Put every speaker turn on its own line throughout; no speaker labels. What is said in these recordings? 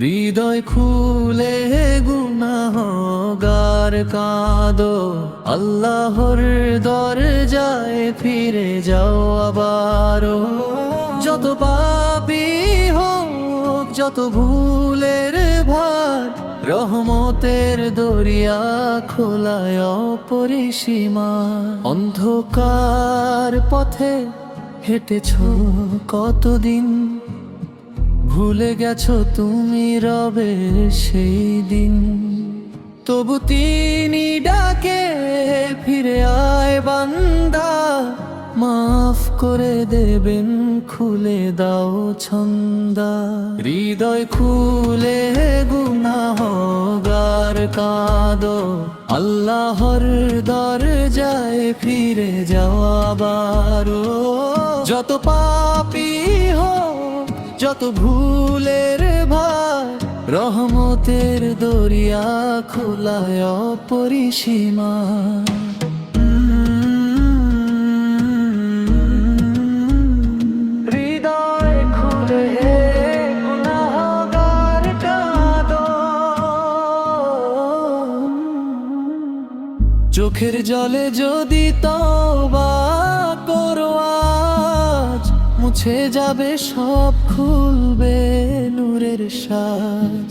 হৃদয় খুলে গুনাহগার কাঁদো, আল্লাহর দরজায় ফিরে যাও আবারো। যত পাপী হোক, যত ভুলের ভার, রহমতের দরিয়া খোলায় অপরিসীমা। অন্ধকার পথে হেঁটেছ কতদিন, ভুলে গেছো তুমি রবের সেই দিন। তবু তিনি ডাকে, ফিরে আয় বান্দা, মাফ করে দেবেন, খুলে দাও ছন্দা। হৃদয় খুলে গুনাহগার কাঁদো, আল্লাহর দরজায় ফিরে যাও আবারো। যত পাপী হোক, যত ভুলের ভার, রহমতের দরিয়া খোলায় অপরিসীমা। হৃদয় খুলে গুনাহগার কাঁদো, চোখের জলে যদি তওবা করো আজ, মুছে যাবে সব, খুলবে নূরের সাজ।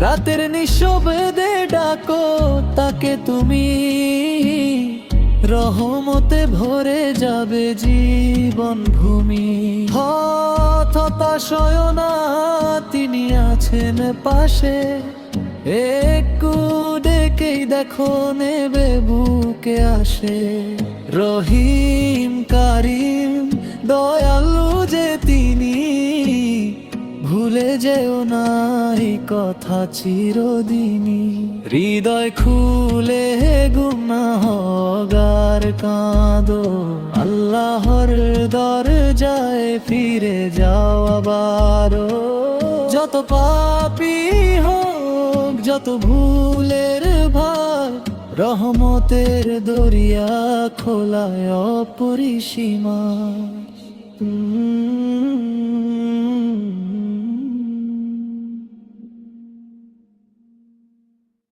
রাতের নিঃশব্দে ডাকো তাকে তুমি, রহমতে ভরে যাবে জীবন ভূমি। হতাশয় না, তিনি আছেন পাশে, একটু ডেকেই দেখো নেবে বুকে আসে। রহিম কারিম দয়ালু যে তিনি, ভুলে যেও না এই কথা চিরদিনই। হৃদয় খুলে গুনাহগার কাঁদো, আল্লাহর দরজায় ফিরে যাও আবারো। যত পাপী হোক, যত ভুলের ভার, রহমতের দরিয়া খোলায় অপরিসীমা।